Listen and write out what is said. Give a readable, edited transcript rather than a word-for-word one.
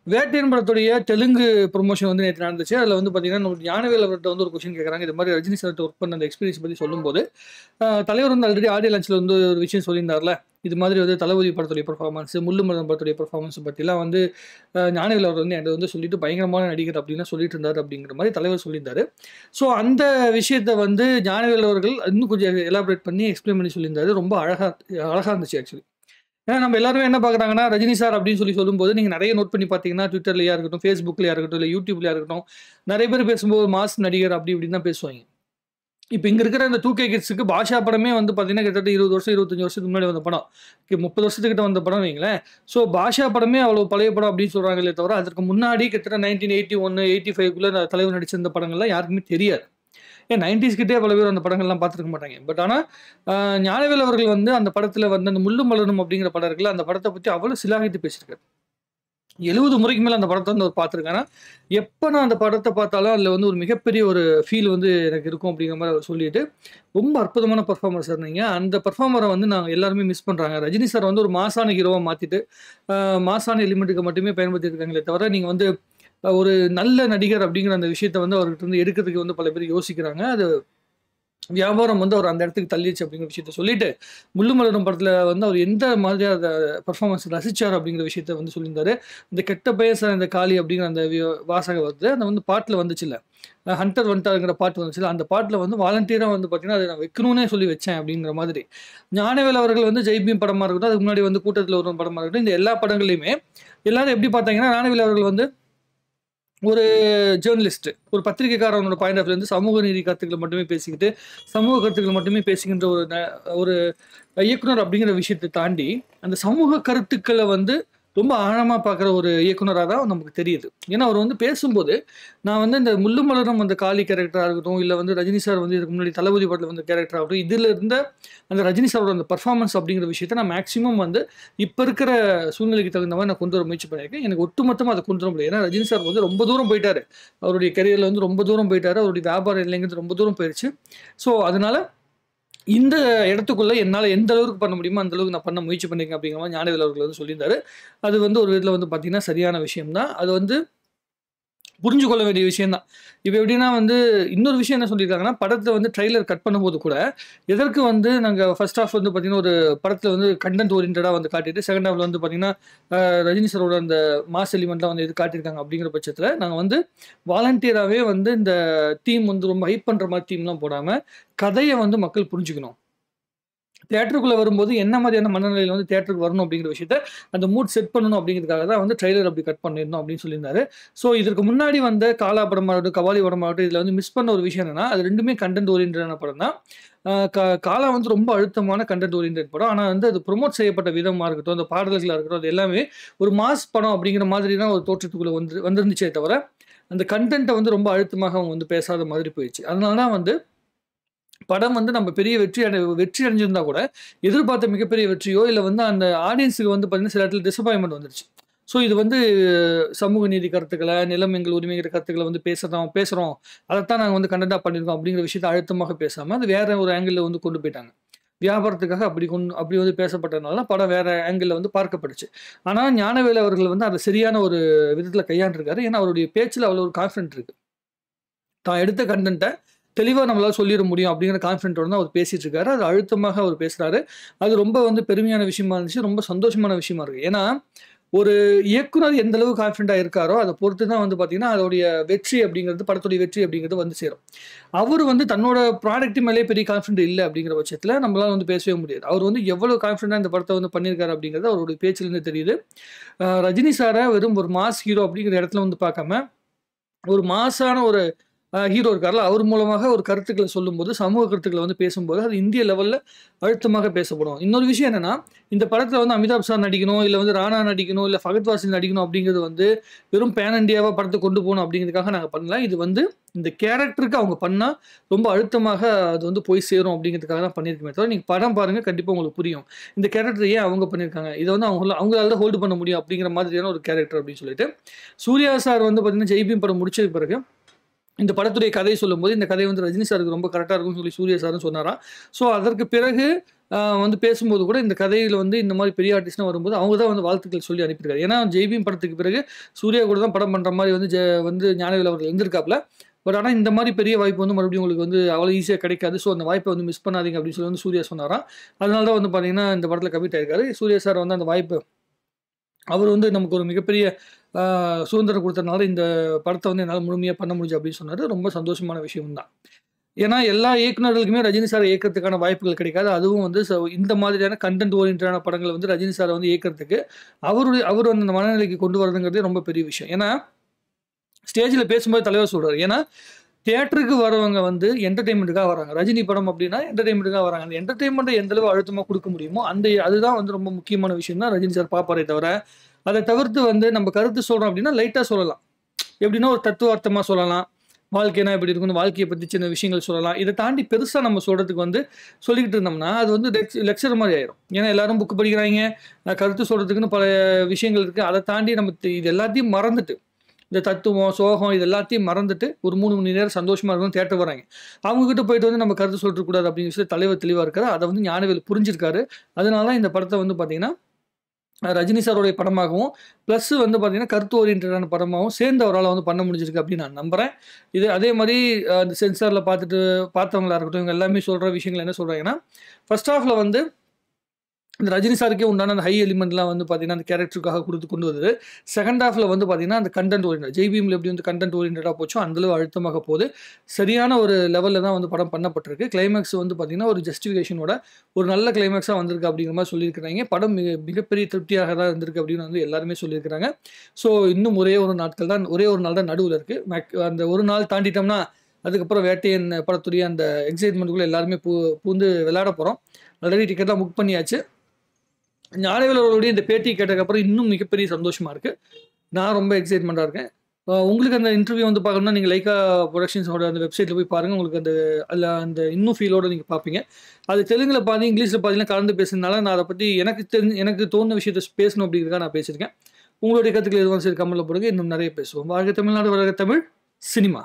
வேட்டையன் படத்துடைய தெலுங்கு ப்ரொமோஷன் வந்து நேற்று நடந்துச்சு. அதில வந்து பார்த்தீங்கன்னா, நம்ம ஞானவேல் அவர்ட்ட வந்து ஒரு கொஸ்டின் கேட்குறாங்க. இது மாரி ரஜினி சார்ட்ட ஒர்க் பண்ண அந்த எக்ஸ்பீரியன்ஸ் பத்தி சொல்லும்போது, தலைவர் வந்து ஆல்ரெடி ஆடியோ லான்ச்ல வந்து ஒரு விஷயம் சொல்லியிருந்தார்ல. இது மாதிரி வந்து தளபதி படத்துடைய பெர்ஃபார்மன்ஸ், முள்ளுமலர் படத்துடைய பெர்ஃபார்மன்ஸ் பத்திலாம் வந்து ஞானவேல் அவர் வந்து என்ட்ட வந்து சொல்லிட்டு பயங்கரமான நடிகர் அப்டின்லாம் சொல்லிட்டு இருந்தாரு அப்டிங்கிற மாரி தலைவர் சொல்லியிருந்தாரு. ஸோ அந்த விஷயத்த வந்து ஞானவேல் அவர்கள் இன்னும் கொஞ்சம் எலாபரேட் பண்ணி எக்ஸ்பிளைன் பண்ணி சொல்லியிருந்தாரு. ரொம்ப அழகா அழகா இருந்துச்சு ஆக்சுவலி. ஏன்னா நம்ம எல்லாருமே என்ன பார்க்குறாங்கன்னா, ரஜினி சார் அப்படின்னு சொல்லும்போது, நீங்க நெறைய நோட் பண்ணி பார்த்தீங்கன்னா, Twitterலயா இருக்கட்டும், Facebookலயா இருக்கட்டும், இல்ல YouTubeலயா இருக்கட்டும், நெறைய பேர் பேசும்போது மாஸ் நடிகர் அப்படி இப்படின்னு தான் பேசுவாய்ங்க. இப்ப இங்க இருக்கிற இந்த 2K கிட்ஸ்க்கு பாஷா படமே வந்து பார்த்தீங்கன்னா, கிட்டத்தட்ட 20 வருஷம், 25 வருஷத்துக்கு முன்னாடி வந்த படம். 30 வருஷத்துக்கிட்ட வந்த படம் வைங்களேன். ஸோ பாஷா படமே அவ்வளோ பழைய படம் அப்படின்னு சொல்றாங்களே தவிர, அதற்கு முன்னாடி கிட்டத்தட்ட 1981, 85க்குள்ள தலைவர் நடிச்சிருந்த படங்கள்லாம் யாருக்குமே தெரியாது. ஏன் 90ஸ் கிட்டயே பல பேர் அந்த படங்கள்லாம் பார்த்துருக்க மாட்டாங்க. பட் ஆனா, ஞானவேல் அவர்கள் வந்து அந்த படத்துல வந்து அந்த முள்ளும் மலரும் அப்படிங்கிற படம் இருக்குல்ல, அந்த படத்த பத்தி அவ்வளோ சிலாகித்து பேசியிருக்காரு. 70 முறைக்கு மேல அந்த படத்த வந்து அவர் பார்த்துருக்காரு. ஆனா, எப்ப நான் அந்த படத்த பார்த்தாலும் அதுல வந்து ஒரு மிகப்பெரிய ஒரு ஃபீல் வந்து எனக்கு இருக்கும் அப்படிங்கிற மாரி அவர் சொல்லிட்டு, ரொம்ப அற்புதமான பெர்ஃபார்மர் சார் நீங்க. அந்த பெர்ஃபார்மர வந்து நாங்க எல்லாருமே மிஸ் பண்றாங்க. ரஜினி சார் வந்து ஒரு மாஸான ஹீரோவா மாத்திட்டு, மாஸான எலிமெண்ட்டுக்கு மட்டுமே பயன்படுத்திட்டு இருக்காங்களே தவிர, நீங்க வந்து ஒரு நல்ல நடிகர் அப்படிங்கிற அந்த விஷயத்த வந்து அவர்கிட்ட இருந்து எடுக்கிறதுக்கு வந்து பல பேர் யோசிக்கிறாங்க. அது வியாபாரம் வந்து அவர் அந்த இடத்துக்கு தள்ளிருச்சு அப்படிங்கிற விஷயத்த சொல்லிட்டு, முள்ளு மலரும் படத்துல வந்து அவர் எந்த மாதிரியான அந்த பெர்ஃபார்மன்ஸ் ரசிச்சார் அப்படிங்கிற விஷயத்த வந்து சொல்லியிருந்தாரு. இந்த கெட்ட பெயர் சார் இந்த காளி அப்படிங்கிற அந்த வாசகம் வருது. அந்த வந்து பாட்டுல வந்துச்சுல்ல. ஹண்டர் வந்துட்டாருங்கிற பாட்டு வந்துச்சுல்ல. அந்த பாட்டுல வந்து வாலண்டியரா வந்து பார்த்தீங்கன்னா, அத நான் வைக்கணும்னே சொல்லி வச்சேன் அப்படிங்கிற மாதிரி. ஞானவேல் அவர்கள் வந்து ஜெய்பீம் படமா இருக்கட்டும், அதுக்கு முன்னாடி வந்து கூட்டத்துல ஒரு படமா இருக்கட்டும், இந்த எல்லா படங்களையுமே எல்லாரும் எப்படி பார்த்தாங்கன்னா, ஞானவேல் அவர்கள் வந்து ஒரு ஜேர்னலிஸ்ட். ஒரு பத்திரிக்கைக்காரனோட பாயிண்ட் ஆஃப் வியூ வந்து சமூக நீதி கருத்துக்கள மட்டுமே பேசிக்கிட்டு, சமூக கருத்துக்கள மட்டுமே பேசுகின்ற ஒரு இயக்குனர் அப்படிங்கிற விஷயத்த தாண்டி, அந்த சமூக கருத்துக்கள வந்து ரொம்ப ஆழமா பார்க்குற ஒரு இயக்குனரா தான் நமக்கு தெரியுது. ஏன்னா, அவர் வந்து பேசும்போது, நான் வந்து இந்த முள்ளும் மலரும் அந்த காளி கேரக்டரா இருக்கட்டும், இல்ல வந்து ரஜினி சார் வந்து இதுக்கு முன்னாடி தளபதி படத்துல வந்த கேரக்டர் ஆகட்டும், இதுல இருந்த அந்த ரஜினி சாரோட அந்த பெர்ஃபார்மன்ஸ் அப்படிங்கிற விஷயத்த நான் மேக்ஸிமம் வந்து இப்ப இருக்கிற சூழ்நிலைக்கு தகுந்த மாரி நான் கொண்டு வர முயற்சி பண்ணியிருக்கேன். எனக்கு ஒட்டுமொத்தமா அத கொண்டு வர முடியாது. ஏன்னா, ரஜினி சார் வந்து ரொம்ப தூரம் போயிட்டாரு. அவருடைய கரியர்ல வந்து ரொம்ப தூரம் போயிட்டாரு. அவருடைய வியாபார எல்லைங்கிறது ரொம்ப தூரம் போயிருச்சு. ஸோ, அதனால இந்த இடத்துக்குள்ள என்னால எந்த அளவுக்கு பண்ண முடியுமோ, அந்த அளவுக்கு நான் பண்ண முயற்சி பண்ணியிருக்கேன் அப்படிங்கிற மாரி ஞானவேல் அவர்கள் வந்து சொல்லியிருந்தாரு. அது வந்து ஒரு விதத்துல வந்து பார்த்தீங்கன்னா, சரியான விஷயம் தான். அது வந்து புரிஞ்சு கொள்ள வேண்டிய விஷயம் தான். இப்ப எப்படின்னா வந்து இன்னொரு விஷயம் என்ன சொல்லியிருக்காங்கன்னா, படத்துல வந்து ட்ரெய்லர் கட் பண்ணும்போது கூட, எதற்கு வந்து நாங்க ஃபர்ஸ்ட் ஹாஃப் வந்து பார்த்தீங்கன்னா, ஒரு படத்துல வந்து கன்டென்ட் ஓரியன்டடா வந்து காட்டிட்டு, செகண்ட் ஹாஃப்ல வந்து பார்த்தீங்கன்னா, ரஜினி சாரோட அந்த மாஸ் எலிமெண்ட்லாம் வந்து எது காட்டியிருக்காங்க அப்படிங்கிற பட்சத்துல, நாங்க வந்து வாலண்டியராவே வந்து இந்த தீம் வந்து ரொம்ப ஹைப் பண்ற மாரி தீம்லாம் போடாம, கதைய வந்து மக்கள் புரிஞ்சுக்கணும். தியேட்டருக்குள்ள வரும்போது என்ன மாதிரியான மனநிலையில வந்து தியேட்டருக்கு வரணும் அப்படிங்கிற விஷயத்த, அந்த மூட் செட் பண்ணணும் அப்படிங்கிறதுக்காக தான் வந்து ட்ரெய்லர் அப்படி கட் பண்ணியிருந்தோம் அப்படின்னு சொல்லியிருந்தாரு. ஸோ இதற்கு முன்னாடி வந்த காலா படமாகட்டும், கபாலி படமாகட்டும், இதுல வந்து மிஸ் பண்ண ஒரு விஷயம் என்னன்னா, அது 2மே கன்டென்ட் ஓரியன்டடான படம் தான். காலா வந்து ரொம்ப அழுத்தமான கன்டென்ட் ஓரியன்டட் படம். ஆனா வந்து அது ப்ரமோட் செய்யப்பட்ட விதமா இருக்கட்டும், அந்த பாடல்களா இருக்கட்டும், அது எல்லாமே ஒரு மாஸ் படம் அப்படிங்கிற மாதிரி தான் ஒரு தோற்றத்துக்குள்ள வந்திருந்துச்சே தவிர, அந்த கன்டென்ட்ட வந்து ரொம்ப அழுத்தமாக அவங்க வந்து பேசாத மாதிரி போயிருச்சு. அதனால தான் வந்து படம் வந்து நம்ம பெரிய வெற்றி அடைஞ்சிருந்தா கூட, எதிர்பார்த்த மிகப்பெரிய வெற்றியோ, இல்ல வந்து அந்த ஆடியன்ஸ்‌க்கு வந்து பார்த்தீங்கன்னா, சில இடத்துல டிசப்பாயின்ட்மென்ட் வந்துருச்சு. ஸோ இது வந்து சமூக நீதி கருத்துக்கள, நிலம் எங்கள் உரிமைங்கிற கருத்துக்கள வந்து பேசுறோம். அதத்தான் நாங்க வந்து கன்டென்ட்டா பண்ணியிருக்கோம் அப்படிங்கிற விஷயத்த அழுத்தமாக பேசாம, அது வேற ஒரு ஆங்கிள்ல வந்து கொண்டு போய்ட்டாங்க. வியாபாரத்துக்காக அப்படி வந்து பேசப்பட்டதுனால தான் படம் வேற ஆங்கிள்ல வந்து பார்க்கப்பட்டுச்சு. ஆனா ஞானவேல் அவர்கள் வந்து அத சரியான ஒரு விதத்துல கையாண்டுருக்காரு. ஏன்னா அவருடைய பேச்சுல அவ்வளோ ஒரு கான்ஃபிடென்ட் இருக்கு. தான் எடுத்த கன்டென்ட்ட தெளிவா நம்மளால சொல்லிற முடியும் அப்படிங்கிற கான்ஃபிடென்ட்டோட தான் அவர் பேசிட்டு இருக்காரு. அது அழுத்தமாக அவர் பேசுறாரு. அது ரொம்ப வந்து பெருமையான விஷயமா இருந்துச்சு. ரொம்ப சந்தோஷமான விஷயமா இருக்கு. ஏன்னா, ஒரு இயக்குனர் எந்த அளவு கான்ஃபிடென்ட்டா இருக்காரோ, அத பொறுத்து தான் வந்து பார்த்தீங்கன்னா, அதோடைய வெற்றி அப்படிங்கிறது படத்துடைய வெற்றி அப்படிங்கிறது வந்து சேரும். அவரு வந்து தன்னோட ப்ராடக்ட் மேலயே பெரிய கான்ஃபிடென்ட் இல்ல அப்படிங்கிற பட்சத்தில நம்மளால வந்து பேசவே முடியாது. அவர் வந்து எவ்வளவு கான்ஃபிடென்ட்டா இந்த படத்த வந்து பண்ணியிருக்காரு அப்படிங்கிறது அவருடைய பேச்சிலிருந்து தெரியுது. ரஜினி சார வெறும் ஒரு மாஸ் ஹீரோ அப்படிங்கிற இடத்துல வந்து பார்க்காம, ஒரு மாஸான ஒரு ஹீரோ இருக்கார்ல, அவர் மூலமாக ஒரு கருத்துக்கள சொல்லும்போது, சமூக கருத்துக்கள வந்து பேசும்போது, அது இந்திய லெவல்ல அழுத்தமாக பேசப்படும். இன்னொரு விஷயம் என்னன்னா, இந்த படத்துல வந்து அமிதாப் சார் நடிக்கணும், இல்ல வந்து ராணா நடிக்கணும், இல்ல ஃபகத் ஃபாசில் நடிக்கணும் அப்படிங்கிறது வந்து வெறும் பேன் இண்டியாவா படத்த கொண்டு போணும் அப்படிங்கிறதுக்காக நாங்க பண்ணல. இது வந்து இந்த கேரக்டருக்கு அவங்க பண்ணா ரொம்ப அழுத்தமாக அது வந்து போய் சேரும் அப்படிங்கிறதுக்காக தான் பண்ணியிருக்கோமே தவிர, நீங்க படம் பாருங்க கண்டிப்பா உங்களுக்கு புரியும். இந்த கேரக்டர் ஏன் அவங்க பண்ணியிருக்காங்க? இத வந்து அவங்களால தான் ஹோல்டு பண்ண முடியும் அப்படிங்கிற மாதிரியான ஒரு கேரக்டர் அப்படின்னு சொல்லிட்டு. சூர்யா சார் வந்து பார்த்தீங்கன்னா, ஜெய்பீம் படம் முடிச்சதுக்கு பிறகு இந்த படத்துடைய கதை சொல்லும்போது, இந்த கதை வந்து ரஜினி சாருக்கு ரொம்ப கரெக்ட்டா இருக்கும்னு சொல்லி சூர்யா சாரும் சொன்னாராம். ஸோ அதற்கு பிறகு வந்து பேசும்போது கூட இந்த கதையில் வந்து இந்த மாதிரி பெரிய ஆர்டிஸ்ட்லாம் வரும்போது அவங்க தான் வந்து வாழ்த்துக்கள் சொல்லி அனுப்பியிருக்காரு. ஏன்னா ஜெய்பீம் படத்துக்கு பிறகு சூர்யா கூட தான் படம் பண்ணுற மாதிரி வந்து ஞானவேல் அவர்கள் இருந்திருக்காப்புல. பட் ஆனால் இந்த மாதிரி பெரிய வாய்ப்பு வந்து மறுபடியும் உங்களுக்கு வந்து அவ்வளோ ஈஸியாக கிடைக்காது. ஸோ அந்த வாய்ப்பை வந்து மிஸ் பண்ணாதீங்க அப்படின்னு சொல்லி வந்து சூர்யா சொன்னாராம். அதனால தான் வந்து பார்த்தீங்கன்னா இந்த படத்தில் கமிட் ஆயிருக்காரு. சூர்யா சார் வந்து அந்த வாய்ப்பு அவர் வந்து நமக்கு ஒரு மிகப்பெரிய சுதந்திரம் கொடுத்ததுனால இந்த படத்தை வந்து என்னால் முழுமையாக பண்ண முடிஞ்சு அப்படின்னு சொன்னார். ரொம்ப சந்தோஷமான விஷயம் தான். ஏன்னா எல்லா இயக்குநர்களுக்குமே ரஜினி சார் இயக்கிறதுக்கான வாய்ப்புகள் கிடைக்காது. அதுவும் வந்து இந்த மாதிரியான கண்டென்ட் ஓரியன்டான படங்களை வந்து ரஜினி சாரை வந்து இயக்கிறதுக்கு அவர் வந்து அந்த மனநிலைக்கு கொண்டு வரதுங்கிறதே ரொம்ப பெரிய விஷயம். ஏன்னா ஸ்டேஜில் பேசும்போது தலைவர் சொல்கிறார். ஏன்னா தியேட்டருக்கு வரவங்க வந்து என்டர்டெயின்மெண்ட்டுக்காக வராங்க. ரஜினி படம் அப்படின்னா என்டர்டெயின்மெண்ட்டுக்காக வராங்க. அந்த என்டர்டெயின்மெண்ட்டை எந்தளவு அழுத்தமாக கொடுக்க முடியுமோ அதுதான் வந்து ரொம்ப முக்கியமான விஷயம் தான் ரஜினி சார் பார்ப்பாரே தவிர, அதை தவிர்த்து வந்து நம்ம கருத்து சொல்கிறோம் அப்படின்னா லைட்டாக சொல்லலாம். எப்படின்னா ஒரு தத்துவார்த்தமாக சொல்லலாம். வாழ்க்கைனா எப்படி இருக்குன்னு வாழ்க்கையை பற்றி சின்ன விஷயங்கள் சொல்லலாம். இதை தாண்டி பெருசாக நம்ம சொல்கிறதுக்கு வந்து சொல்லிக்கிட்டு இருந்தோம்னா அது வந்து லெக்சர் மாதிரி ஆயிடும். ஏன்னா எல்லாரும் புக்கு படிக்கிறாங்க, கருத்து சொல்கிறதுக்குன்னு பல விஷயங்கள் இருக்குது. அதை தாண்டி நம்ம இது எல்லாத்தையும் மறந்துட்டு இந்த தத்துவம் சோகம் இது எல்லாத்தையும் மறந்துட்டு ஒரு 3 மணி நேரம் சந்தோஷமாக இருக்கணும் தேட்டர் வராங்க. அவங்ககிட்ட போயிட்டு வந்து நம்ம கருத்து சொல்லிடக்கூடாது அப்படின்னு சொல்லி தலைவர் தெளிவாக இருக்காரு. அதை வந்து ஞானவேல் புரிஞ்சிருக்காரு. அதனால தான் இந்த படத்தை வந்து பார்த்தீங்கன்னா ரஜினி சாரோடைய படமாகவும் ப்ளஸ் வந்து பார்த்தீங்கன்னா கருத்து ஓரியன்டான படமாகவும் சேர்ந்து அவரால் வந்து பண்ண முடிஞ்சிருக்கு அப்படின்னு நான் நம்புகிறேன். இது அதே மாதிரி அந்த சென்சாரில் பார்த்தவங்களா இருக்கட்டும் இவங்க எல்லாமே சொல்கிற விஷயங்கள் என்ன சொல்கிறாங்கன்னா, ஃபர்ஸ்ட் ஹாஃபில் வந்து இந்த ரஜினி சாருக்கே உண்டான அந்த ஹை எலிமெண்ட்லாம் வந்து பார்த்தீங்கன்னா அந்த கேரக்டருக்காக கொண்டு வந்தது. செகண்ட் ஹாஃபில் வந்து பார்த்தீங்கன்னா அந்த கண்டென்ட் ஓரியன்ட் ஜெய்பீமில் எப்படி வந்து கண்டென்ட் ஓரியன்டாக போச்சோ அந்தளவு அழுத்தமாக போகுது. சரியான ஒரு லெவலில் தான் வந்து படம் பண்ணப்பட்டிருக்கு. கிளைமேக்ஸ் வந்து பார்த்தீங்கன்னா ஒரு ஜஸ்டிஃபிகேஷனோட ஒரு நல்ல கிளைமேக்ஸாக வந்திருக்கு அப்படிங்கிற மாதிரி சொல்லியிருக்கிறாங்க. படம் மிகப்பெரிய திருப்தியாக தான் இருந்திருக்கு அப்படின்னு வந்து எல்லாருமே சொல்லியிருக்கிறாங்க. ஸோ இன்னும் ஒரே ஒரு நாள் தான் நடுவில் இருக்குது. அந்த ஒரு நாள் தாண்டிட்டோம்னா அதுக்கப்புறம் வேட்டையன் படத்துடைய அந்த எக்ஸைட்மெண்ட்டுக்குள்ளே எல்லாருமே பூந்து விளையாட போகிறோம். ஆல்ரெடி டிக்கெட்லாம் புக் பண்ணியாச்சு. ஞானவேல் அவர்களுடைய இந்த பேட்டி கேட்டதுக்கப்புறம் இன்னும் மிகப்பெரிய சந்தோஷமாக இருக்குது. நான் ரொம்ப எக்ஸைட்மெண்ட்டாக இருக்கேன். உங்களுக்கு அந்த இன்டர்வியூ வந்து பார்க்கணும்னா நீங்கள் லைக்கா ப்ரொடக்ஷன்ஸோட அந்த வெப்சைட்டில் போய் பாருங்கள். உங்களுக்கு அதில் அந்த இன்னும் ஃபீலோடு நீங்கள் பார்ப்பீங்க. அது தெலுங்கில் பாதி இங்கிலீஷில் பார்த்தீங்கன்னா கலந்து பேசுறதுனால நான் அதை பற்றி எனக்கு தோணுன விஷயத்தை பேசணும் அப்படிங்கிறதுக்காக நான் பேசியிருக்கேன். உங்களுடைய கருத்துக்கள் எதுவும் சரி கமெண்ட்டில் போடுங்க. இன்னும் நிறைய பேசுவோம். வாழ்க தமிழ்நாடு, வாழ்க தமிழ் சினிமா.